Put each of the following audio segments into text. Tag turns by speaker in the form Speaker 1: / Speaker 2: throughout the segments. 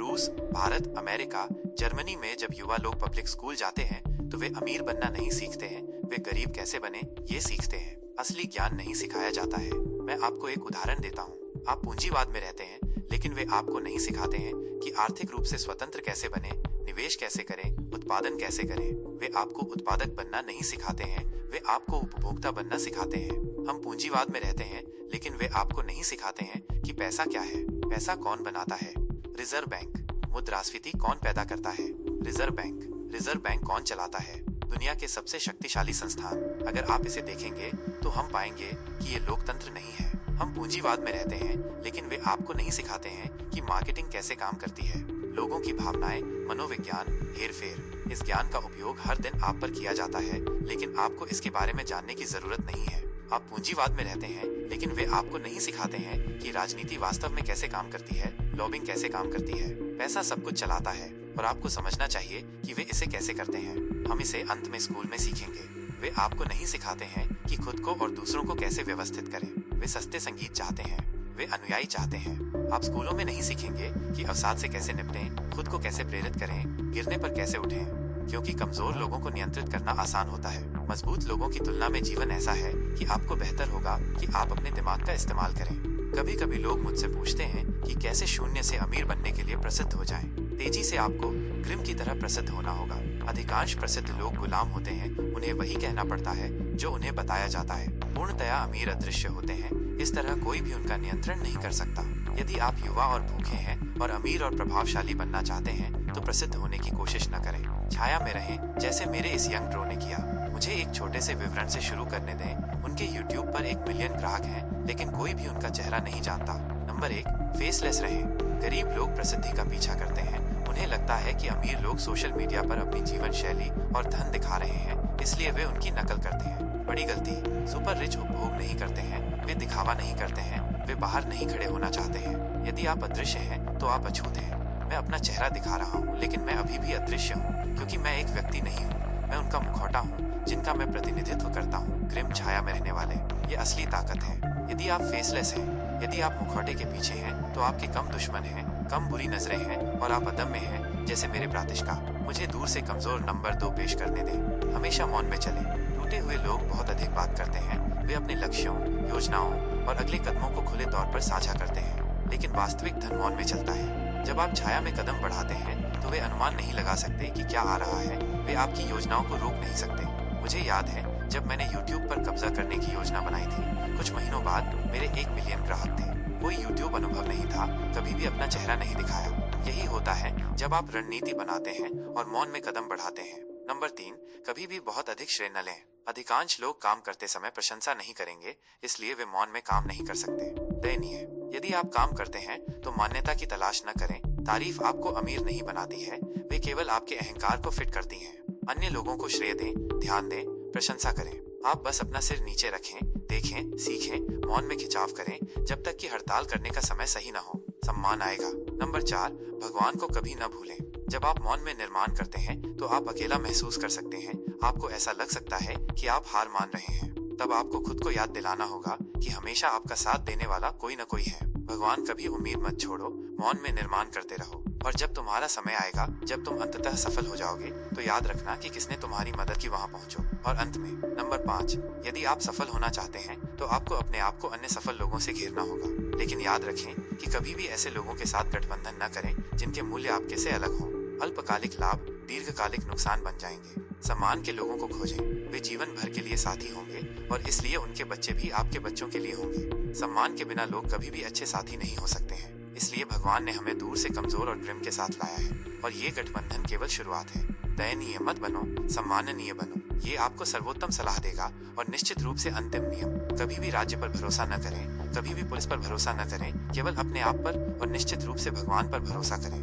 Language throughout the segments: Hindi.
Speaker 1: रूस, भारत, अमेरिका, जर्मनी में जब युवा लोग पब्लिक स्कूल जाते हैं तो वे अमीर बनना नहीं सीखते हैं, वे गरीब कैसे बने ये सीखते हैं। असली ज्ञान नहीं सिखाया जाता है। मैं आपको एक उदाहरण देता हूँ। आप पूंजीवाद में रहते हैं, लेकिन वे आपको नहीं सिखाते हैं कि आर्थिक रूप से स्वतंत्र कैसे बने, निवेश कैसे करें, उत्पादन कैसे करें। वे आपको उत्पादक बनना नहीं सिखाते हैं, वे आपको उपभोक्ता बनना सिखाते हैं। हम पूंजीवाद में रहते हैं, लेकिन वे आपको नहीं सिखाते हैं कि पैसा क्या है, पैसा कौन बनाता है। रिजर्व बैंक, मुद्रास्फीति कौन पैदा करता है। रिजर्व बैंक कौन चलाता है। दुनिया के सबसे शक्तिशाली संस्थान। अगर आप इसे देखेंगे तो हम पाएंगे कि ये लोकतंत्र नहीं है। हम पूंजीवाद में रहते हैं, लेकिन वे आपको नहीं सिखाते हैं कि मार्केटिंग कैसे काम करती है, लोगों की भावनाएं, मनोविज्ञान, हेरफेर। इस ज्ञान का उपयोग हर दिन आप पर किया जाता है, लेकिन आपको इसके बारे में जानने की जरूरत नहीं है। आप पूंजीवाद में रहते हैं, लेकिन वे आपको नहीं सिखाते हैं कि राजनीति वास्तव में कैसे काम करती है, लॉबिंग कैसे काम करती है। पैसा सब कुछ चलाता है और आपको समझना चाहिए कि वे इसे कैसे करते हैं। हम इसे अंत में स्कूल में सीखेंगे। वे आपको नहीं सिखाते हैं कि खुद को और दूसरों को कैसे व्यवस्थित करें। वे सस्ते संगीत चाहते हैं, वे अनुयायी चाहते हैं। आप स्कूलों में नहीं सीखेंगे कि अवसाद से कैसे निपटें, खुद को कैसे प्रेरित करें, गिरने पर कैसे उठें, क्योंकि कमजोर लोगों को नियंत्रित करना आसान होता है। मजबूत लोगों की तुलना में जीवन ऐसा है कि आपको बेहतर होगा कि आप अपने दिमाग का इस्तेमाल करें। कभी कभी लोग मुझसे पूछते हैं कि कैसे शून्य से अमीर बनने के लिए प्रसिद्ध हो जाएं। तेजी से आपको ग्रिम की तरह प्रसिद्ध होना होगा। अधिकांश प्रसिद्ध लोग गुलाम होते हैं, उन्हें वही कहना पड़ता है जो उन्हें बताया जाता है। पूर्णतया अमीर अदृश्य होते हैं, इस तरह कोई भी उनका नियंत्रण नहीं कर सकता। यदि आप युवा और भूखे हैं और अमीर और प्रभावशाली बनना चाहते हैं तो प्रसिद्ध होने की कोशिश न करें। छाया में रहें, जैसे मेरे इस यंग ड्रो ने किया। मुझे एक छोटे से विवरण से शुरू करने दें। उनके YouTube पर 1 मिलियन ग्राहक हैं, लेकिन कोई भी उनका चेहरा नहीं जानता। नंबर 1, फेसलेस रहें। गरीब लोग प्रसिद्धि का पीछा करते हैं। उन्हें लगता है कि अमीर लोग सोशल मीडिया पर अपनी जीवन शैली और धन दिखा रहे हैं, इसलिए वे उनकी नकल करते हैं। बड़ी गलती। सुपर रिच उपभोग नहीं करते हैं, वे दिखावा नहीं करते हैं, वे बाहर नहीं खड़े होना चाहते हैं। यदि आप अदृश्य हैं तो आप अछूत हैं। मैं अपना चेहरा दिखा रहा हूँ, लेकिन मैं अभी भी अदृश्य हूँ, क्योंकि मैं एक व्यक्ति नहीं हूँ, मैं उनका मुखौटा हूँ जिनका मैं प्रतिनिधित्व करता हूँ। ग्रिम छाया में रहने वाले, ये असली ताकत है। यदि आप फेसलेस हैं, यदि आप मुखौटे के पीछे हैं, तो आपके कम दुश्मन हैं, कम बुरी नजरें हैं और आप अदम्य हैं, जैसे मेरे प्रातिष्का। मुझे दूर से कमजोर नंबर 2 पेश करने दें। हमेशा मौन में चलें। टूटे हुए लोग बहुत अधिक बात करते हैं। वे अपने लक्ष्यों, योजनाओं और अगले कदमों को खुले तौर पर साझा करते हैं, लेकिन वास्तविक धन मौन में चलता है। जब आप छाया में कदम बढ़ाते हैं तो वे अनुमान नहीं लगा सकते कि क्या आ रहा है। वे आपकी योजनाओं को रोक नहीं सकते। मुझे याद है जब मैंने YouTube पर कब्जा करने की योजना बनाई थी। कुछ महीनों बाद मेरे 1 मिलियन ग्राहक थे। कोई YouTube अनुभव नहीं था, कभी भी अपना चेहरा नहीं दिखाया। यही होता है जब आप रणनीति बनाते हैं और मौन में कदम बढ़ाते हैं। नंबर 3, कभी भी बहुत अधिक श्रेय न लें। अधिकांश लोग काम करते समय प्रशंसा नहीं करेंगे, इसलिए वे मौन में काम नहीं कर सकते। दयनीय। यदि आप काम करते हैं तो मान्यता की तलाश न करें। तारीफ आपको अमीर नहीं बनाती है, वे केवल आपके अहंकार को फिट करती हैं। अन्य लोगों को श्रेय दें, ध्यान दें, प्रशंसा करें। आप बस अपना सिर नीचे रखें, देखें, सीखें, मौन में खिंचाव करें जब तक कि हड़ताल करने का समय सही न हो। सम्मान आएगा। नंबर 4, भगवान को कभी न भूलें। जब आप मौन में निर्माण करते हैं तो आप अकेला महसूस कर सकते हैं। आपको ऐसा लग सकता है कि आप हार मान रहे हैं। तब आपको खुद को याद दिलाना होगा कि हमेशा आपका साथ देने वाला कोई न कोई है। भगवान कभी उम्मीद मत छोड़ो, मौन में निर्माण करते रहो, और जब तुम्हारा समय आएगा, जब तुम अंततः सफल हो जाओगे, तो याद रखना कि किसने तुम्हारी मदद की वहां पहुंचो। और अंत में नंबर 5, यदि आप सफल होना चाहते हैं तो आपको अपने आप को अन्य सफल लोगों से घेरना होगा, लेकिन याद रखें कि कभी भी ऐसे लोगों के साथ गठबंधन न करें जिनके मूल्य आपके से अलग हों। अल्पकालिक लाभ दीर्घकालिक नुकसान बन जाएंगे। सम्मान के लोगों को खोजें, वे जीवन भर के लिए साथी होंगे और इसलिए उनके बच्चे भी आपके बच्चों के लिए होंगे। सम्मान के बिना लोग कभी भी अच्छे साथी नहीं हो सकते हैं, इसलिए भगवान ने हमें दूर से कमजोर और ग्रिम के साथ लाया है, और ये गठबंधन केवल शुरुआत है। दयनीय मत बनो, सम्माननीय बनो। ये आपको सर्वोत्तम सलाह देगा। और निश्चित रूप से अंतिम नियम, कभी भी राज्य पर भरोसा न करें, कभी भी पुलिस पर भरोसा न करें, केवल अपने आप पर और निश्चित रूप से भगवान पर भरोसा करें।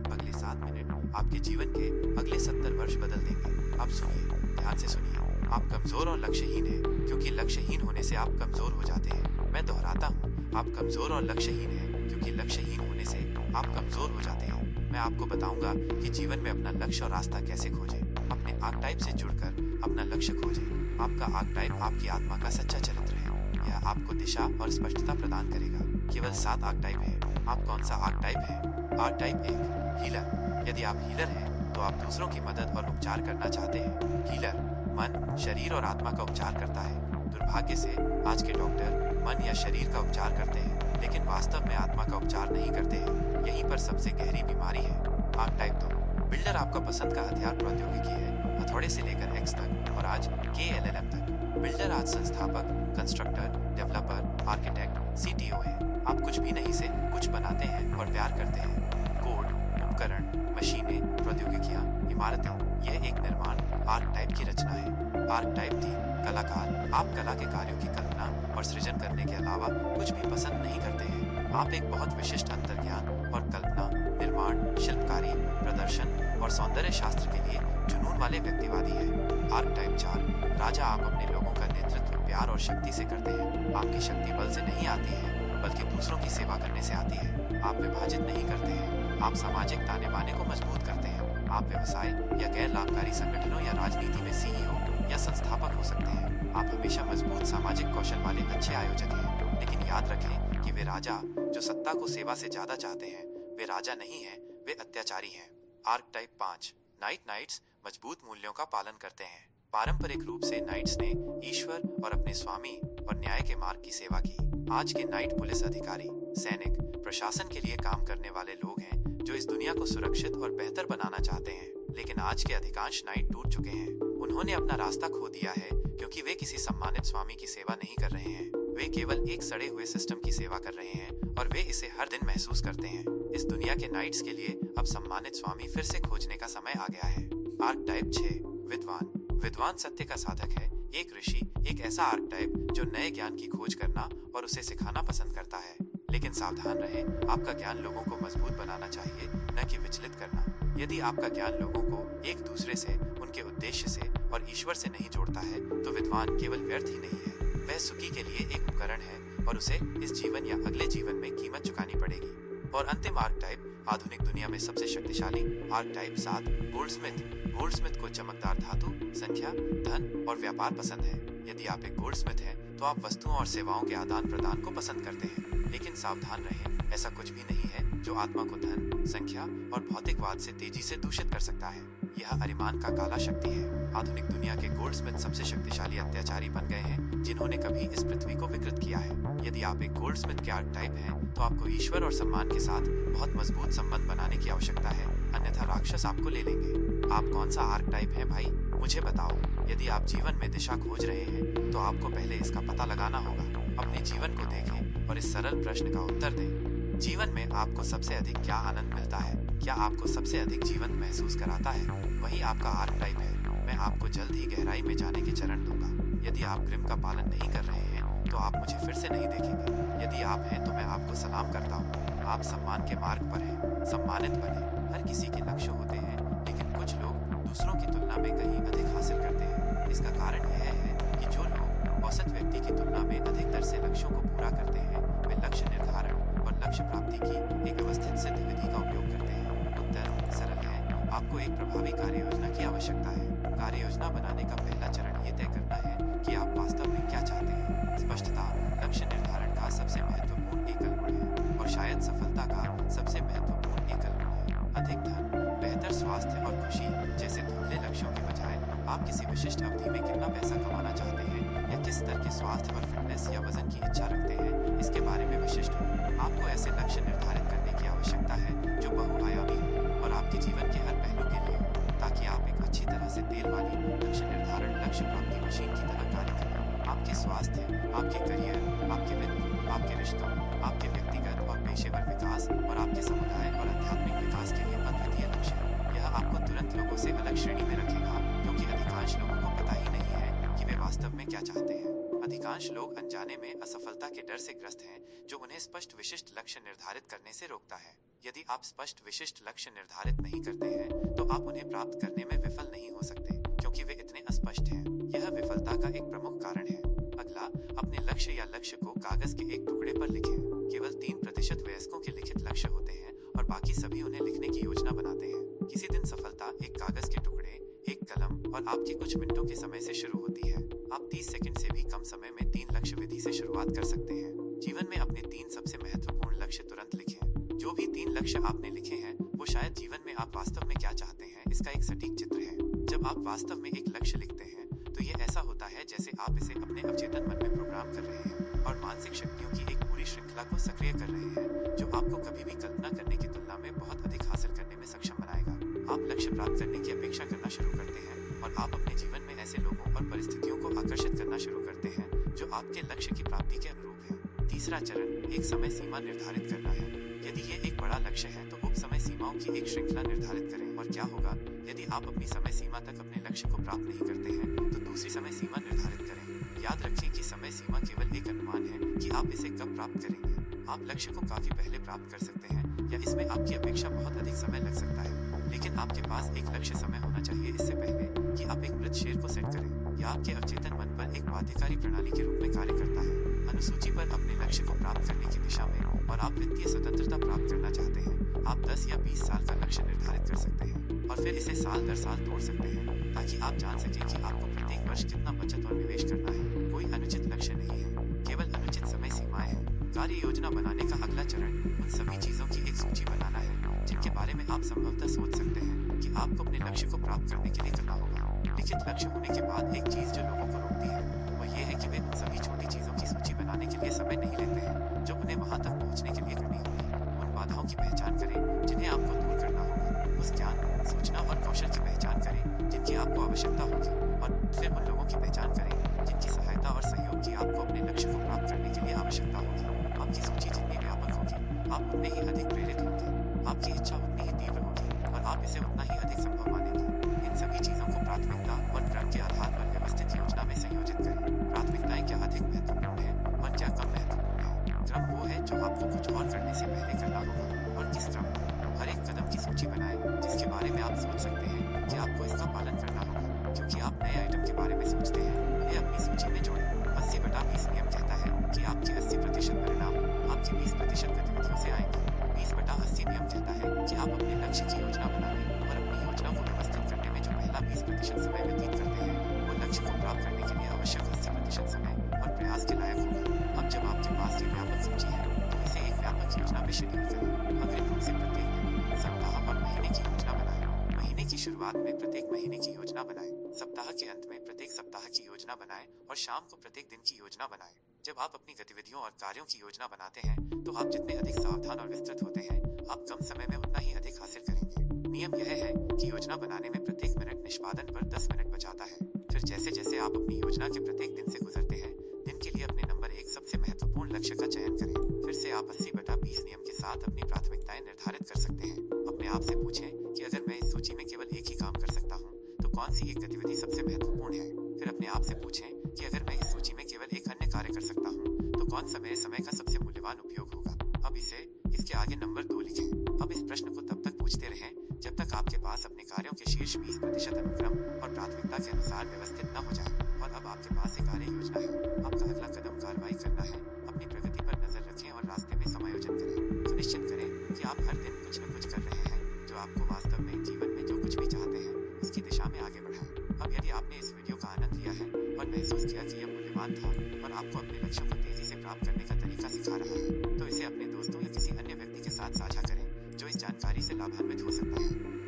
Speaker 1: अगले 7 मिनट आपके जीवन के अगले 70 वर्ष बदल देंगे। आप सुनिए, ध्यान से सुनिए। आप कमजोर और लक्ष्यहीन हैं, क्योंकि लक्ष्यहीन होने से आप कमजोर हो जाते हैं। मैं दोहराता हूँ, आप कमजोर और लक्ष्यहीन हैं, क्योंकि लक्ष्यहीन होने से आप कमजोर हो जाते हैं। मैं आपको बताऊंगा कि जीवन में अपना लक्ष्य और रास्ता कैसे खोजें। अपने आर्कटाइप से जुड़कर अपना लक्ष्य खोजें। आपका आर्कटाइप आपकी आत्मा का सच्चा चरित्र है। यह आपको दिशा और स्पष्टता प्रदान करेगा। केवल 7 आर्कटाइप है। आप कौन सा आर्कटाइप है? Archetype 1, healer. यदि आप हीलर हैं तो आप दूसरों की मदद और उपचार करना चाहते हैं। हीलर मन, शरीर और आत्मा का उपचार करता है। दुर्भाग्य से आज के डॉक्टर मन या शरीर का उपचार करते हैं, लेकिन वास्तव में आत्मा का उपचार नहीं करते हैं। यहीं पर सबसे गहरी बीमारी है। आर्कटाइप 2। बिल्डर आपका पसंद का हथियार प्रौद्योगिकी है, हथौड़े से लेकर एक्स तक और आज KLLM तक। बिल्डर आज संस्थापक, कंस्ट्रक्टर, डेवलपर, आर्किटेक्ट, CTO है। आप कुछ भी नहीं से कुछ बनाते हैं और प्यार करते हैं। कोड, उपकरण, मशीनें, प्रौद्योगिकियां, इमारतें, यह एक निर्माण आर्कटाइप की रचना है। आर्कटाइप 3। कलाकार। आप कला के कार्यों की कल्पना और सृजन करने के अलावा कुछ भी पसंद नहीं करते हैं। आप एक बहुत विशिष्ट अंतर्ज्ञान और कल्पना, निर्माण, शिल्पकारी, प्रदर्शन और सौंदर्य शास्त्र के लिए जुनून वाले व्यक्तिवादी हैं। आर्कटाइप 4। राजा। आप अपने लोगों का नेतृत्व प्यार और शक्ति से करते हैं। आपकी शक्ति बल से नहीं आती है, बल्कि दूसरों की सेवा करने से आती है। आप विभाजित नहीं करते हैं, आप सामाजिक ताने बाने को मजबूत करते हैं। आप व्यवसाय या गैर लाभकारी संगठनों या राजनीति में CEO या संस्थापक हो सकते हैं। आप हमेशा मजबूत सामाजिक कौशल वाले अच्छे आयोजक हैं। लेकिन याद रखें कि वे राजा जो सत्ता को सेवा से ज्यादा चाहते हैं, वे राजा नहीं हैं, वे अत्याचारी हैं। आर्कटाइप 5। नाइट्स मजबूत मूल्यों का पालन करते हैं। पारंपरिक रूप से नाइट्स ने ईश्वर और अपने स्वामी और न्याय के मार्ग की सेवा की। आज के नाइट पुलिस अधिकारी, सैनिक, प्रशासन के लिए काम करने वाले लोग हैं जो इस दुनिया को सुरक्षित और बेहतर बनाना चाहते हैं। लेकिन आज के अधिकांश नाइट टूट चुके हैं। उन्होंने अपना रास्ता खो दिया है क्योंकि वे किसी सम्मानित स्वामी की सेवा नहीं कर रहे हैं। वे केवल एक सड़े हुए सिस्टम की सेवा कर रहे हैं और वे इसे हर दिन महसूस करते हैं। इस दुनिया के नाइट्स के लिए अब सम्मानित स्वामी फिर से खोजने का समय आ गया है। आर्कटाइप 6। विद्वान। विद्वान सत्य का साधक है। एक ऋषि, एक ऐसा आर्कटाइप जो नए ज्ञान की खोज करना और उसे सिखाना पसंद करता है। लेकिन सावधान रहें, आपका ज्ञान लोगों को मजबूत बनाना चाहिए, न कि विचलित करना। यदि आपका ज्ञान लोगों को एक दूसरे से, उनके उद्देश्य से और ईश्वर से नहीं जोड़ता है, तो विद्वान केवल व्यर्थ ही नहीं है, वह सुखी के लिए एक उपकरण है और उसे इस जीवन या अगले जीवन में कीमत चुकानी पड़ेगी। और अंतिम आर्कटाइप, आधुनिक दुनिया में सबसे शक्तिशाली आर्कटाइप 7। गोल्डस्मिथ। गोल्डस्मिथ को चमकदार धातु, संख्या, धन और व्यापार पसंद है। यदि आप एक गोल्डस्मिथ हैं, तो आप वस्तुओं और सेवाओं के आदान प्रदान को पसंद करते हैं। लेकिन सावधान रहें, ऐसा कुछ भी नहीं है जो आत्मा को धन, संख्या और भौतिकवाद से तेजी से दूषित कर सकता है। यह अरिमान का काला शक्ति है। आधुनिक दुनिया के गोल्डस्मिथ सबसे शक्तिशाली अत्याचारी बन गए हैं जिन्होंने कभी इस पृथ्वी को विकृत किया है। यदि आप एक गोल्डस्मिथ के आर्कटाइप हैं, तो आपको ईश्वर और सम्मान के साथ बहुत मजबूत संबंध बनाने की आवश्यकता है, अन्यथा राक्षस आपको ले लेंगे। आप कौन सा आर्कटाइप है भाई, मुझे बताओ। यदि आप जीवन में दिशा खोज रहे हैं, तो आपको पहले इसका पता लगाना होगा। अपने जीवन को देखें और इस सरल प्रश्न का उत्तर दें। जीवन में आपको सबसे अधिक क्या आनंद मिलता है? क्या आपको सबसे अधिक जीवन महसूस कराता है? वही आपका आर्कटाइप है। मैं आपको जल्द ही गहराई में जाने के चरण दूंगा। यदि आप ग्रिम का पालन नहीं कर रहे हैं, तो आप मुझे फिर से नहीं देखेंगे। यदि आप हैं, तो मैं आपको सलाम करता हूँ। आप सम्मान के मार्ग पर हैं। सम्मानित बने। हर किसी के लक्ष्य होते हैं, लेकिन कुछ लोग दूसरों की तुलना में कहीं अधिक हासिल करते हैं। इसका कारण यह है कि जो लोग औसत व्यक्ति की तुलना में अधिक दर से लक्ष्यों को पूरा करते हैं, वे लक्ष्य निर्धारण और लक्ष्य प्राप्ति की एक व्यवस्थित सिद्ध विधि का उपयोग करते हैं। उत्तर सरल है। आपको एक प्रभावी कार्य योजना की आवश्यकता है। कार्य योजना बनाने का पहला चरण ये तय करना है कि आप वास्तव में क्या चाहते हैं। स्पष्टता लक्ष्य निर्धारण का सबसे महत्वपूर्ण एकल गुण है और शायद सफलता का सबसे महत्वपूर्ण एकल गुण है। अधिक धन, बेहतर स्वास्थ्य और खुशी जैसे धुंधले लक्ष्यों के बजाय आप किसी विशिष्ट अवधि में कितना पैसा कमाना चाहते हैं या किस स्तर के स्वास्थ्य और फिटनेस या वजन की इच्छा रखते हैं, इसके बारे में विशिष्ट हो। आपको ऐसे लक्ष्य निर्धारित करने की आवश्यकता है जो बहुआयामी हो और आपके जीवन के हर पहलू के लिए हो, ताकि आप एक अच्छी तरह से तेल वाली लक्ष्य निर्धारण लक्ष्य प्राप्ति मशीन की तरह कार्य करें। आपके स्वास्थ्य, आपके करियर, आपके वित्त, आपके रिश्तों, आपके व्यक्तिगत और पेशेवर विकास और आपके समुदाय और आध्यात्मिक विकास के लिए अद्वितीय लक्ष्य है। यह आपको तुरंत लोगों से अलग श्रेणी में रखेगा, क्योंकि अधिकांश लोगों को पता ही नहीं है कि वे वास्तव में क्या चाहते हैं। अधिकांश लोग अनजाने में असफलता के डर से ग्रस्त हैं, जो उन्हें स्पष्ट विशिष्ट लक्ष्य निर्धारित करने से रोकता है। यदि आप स्पष्ट विशिष्ट लक्ष्य निर्धारित नहीं करते हैं, तो आप उन्हें प्राप्त करने में विफल नहीं हो सकते, क्योंकि वे इतने अस्पष्ट हैं। यह विफलता का एक प्रमुख कारण है। अगला, अपने लक्ष्य या लक्ष्य को कागज के एक टुकड़े पर लिखें। केवल 3% वयस्कों के लिखित लक्ष्य होते हैं और बाकी सभी उन्हें लिखने की योजना बनाते हैं। किसी दिन सफलता एक कागज के टुकड़े, एक कलम और आपके कुछ मिनटों के समय से शुरू होती है। आप 30 सेकंड से भी कम समय में 3 लक्ष्य विधि से शुरुआत कर सकते हैं। जीवन में अपने 3 सबसे महत्वपूर्ण लक्ष्य तुरंत लिखें। जो भी 3 लक्ष्य आपने लिखे हैं, वो शायद जीवन आप वास्तव में क्या चाहते हैं इसका एक सटीक चित्र है। जब आप वास्तव में एक लक्ष्य लिखते हैं तो ये ऐसा होता है जैसे आप इसे अपने अवचेतन मन में प्रोग्राम कर रहे हैं और मानसिक शक्तियों की एक पूरी श्रृंखला को सक्रिय कर रहे हैं जो आपको कभी भी कल्पना करने की तुलना में बहुत अधिक हासिल करने में सक्षम बनाएगा। आप लक्ष्य प्राप्त करने की अपेक्षा करना शुरू करते हैं और आप अपने जीवन में ऐसे लोगों और परिस्थितियों को आकर्षित करना शुरू करते हैं जो आपके लक्ष्य की प्राप्ति के अनुरूप है। तीसरा चरण एक समय सीमा निर्धारित करना है। यदि ये एक बड़ा लक्ष्य है तो उप समय सीमाओं की एक श्रृंखला निर्धारित करें। और क्या होगा यदि आप अपनी समय सीमा तक अपने लक्ष्य को प्राप्त नहीं करते हैं तो दूसरी समय सीमा निर्धारित करें। याद रखें कि समय सीमा केवल एक अनुमान है कि आप इसे कब प्राप्त करेंगे। आप लक्ष्य को काफी पहले प्राप्त कर सकते हैं या इसमें आपकी अपेक्षा बहुत अधिक समय लग सकता है, लेकिन आपके पास एक लक्ष्य समय होना चाहिए इससे पहले कि आप एक मृत शेर को सेट करें। यह आपके अवचेतन मन पर एक बाध्यकारी प्रणाली के रूप में कार्य करता है। अनुसूची पर अपने लक्ष्य को प्राप्त करने की दिशा में और आप वित्तीय स्वतंत्रता प्राप्त करना चाहते हैं, आप 10 या 20 साल का लक्ष्य निर्धारित कर सकते हैं और फिर इसे साल दर साल तोड़ सकते हैं ताकि आप जान सकें कि आपको प्रत्येक वर्ष कितना बचत और निवेश करना है। कोई अनुचित लक्ष्य नहीं है, केवल अनुचित समय सीमाएं हैं। कार्य योजना बनाने का अगला चरण उन सभी चीजों की एक सूची बनाना है जिनके बारे में आप संभवतः सोच सकते हैं कि आपको अपने लक्ष्य को प्राप्त करने के लिए करना होगा। लिखित लक्ष्य होने के बाद एक चीज जो लोगों को रोकती है वो ये है कि वे उन सभी छोटी चीजों की सूची बनाने के लिए समय नहीं लेते हैं जो उन्हें वहां तक पहुंचने के लिए करनी होगी। उन बाधाओं की पहचान करें जिन्हें आपको दूर करना होगा। उस ज्ञान, सूचना और कौशल की पहचान करें जिनकी आपको आवश्यकता होगी और फिर उन लोगों की पहचान करें जिनकी सहायता और सहयोग की आपको अपने लक्ष्य को प्राप्त करने के लिए आवश्यकता होगी। आपकी सूची जितनी व्यापक होगी आप उतने ही अधिक प्रेरित होंगे, आपकी इच्छा उतनी ही तीव्र होगी और आप इसे उतना ही अधिक संभव मानेंगे। इन सभी चीजों को प्राथमिकता और क्रम के आधार पर व्यवस्थित योजना में संयोजित करें। प्राथमिकताएं क्या अधिक महत्वपूर्ण है और क्या कम महत्वपूर्ण है। क्रम वो है जो आपको कुछ और करने से पहले करना होगा और किस क्रम में। हर एक कदम की सूची बनाएं जिसके बारे में आप सोच सकते हैं कि आपको इसका पालन करना होगा। क्योंकि आप नए आइटम के बारे में सोचते हैं उन्हें अपनी सूची में जोड़ें। 80/20 नियम कहता है कि आपके 80% परिणाम आपकी 20% गतिविधियों से आएंगे। 20/80 नियम कहता है कि आप अपने लक्ष्य की योजना बनाने और अपनी योजना को व्यवस्थित करने में जो पहला 20% समय व्यतीत करते हैं वो लक्ष्य को प्राप्त करने के लिए आवश्यक 80% समय और प्रयास के लायक होगा। अब जब आपके पास ये व्यापक सूची है तो इसे एक व्यापक योजना में शेड्यूल करें। अग्रिम रूप से प्रत्येक दिन, सप्ताह और महीने की योजना बनाएं। महीने की शुरुआत में प्रत्येक महीने की योजना बनाएं, सप्ताह के अंत में प्रत्येक सप्ताह की योजना बनाएं और शाम को प्रत्येक दिन की योजना बनाएं। जब आप अपनी गतिविधियों और कार्यों की योजना बनाते हैं तो आप जितने अधिक सावधान और विस्तृत होते हैं आप कम समय में उतना ही अधिक हासिल करेंगे। नियम यह है कि योजना बनाने में प्रत्येक मिनट निष्पादन पर 10 मिनट बचाता है। फिर जैसे जैसे आप अपनी योजना के प्रत्येक दिन से गुजरते हैं दिन के लिए अपने नंबर 1 सबसे महत्वपूर्ण लक्ष्य का चयन करें। फिर से आप 80/20 नियम के साथ अपनी प्राथमिकताएं निर्धारित कर सकते हैं। अपने आप से पूछें कि अगर मैं इस सूची में केवल एक ही काम कर सकता हूँ तो कौन सी एक गतिविधि सबसे महत्वपूर्ण है। फिर अपने आप से पूछें कि अगर मैं इस सूची में केवल एक अन्य कार्य कर सकता हूँ तो कौन समय का सबसे मूल्यवान उपयोग होगा। अब इसके आगे नंबर 2 लिखें। अब इस प्रश्न को तब तक पूछते रहें जब तक आपके पास अपने कार्यों के शीर्ष 20% अनुक्रम और प्राथमिकता के अनुसार व्यवस्थित न हो जाए। और अब आपके पास एक कार्य योजना है। आपका अगला कदम कार्रवाई करना है। अपनी प्रगति पर नजर रखें और रास्ते में समायोजन करें। सुनिश्चित करें कि आप हर दिन कुछ न कुछ कर रहे हैं जो आपको वास्तव में जीवन में जो कुछ भी चाहते हैं उसकी दिशा में आगे बढ़ाएं। अब यदि आपने इस वीडियो का आनंद लिया है और महसूस किया कि यह मूल्यवान था और आपको अपने लक्ष्यों को तेजी से प्राप्त करने का तरीका सिखा रहा है तो इसे अपने दोस्तों या किसी अन्य व्यक्ति के साथ साझा करें जो इस जानकारी से लाभान्वित हो सकता है।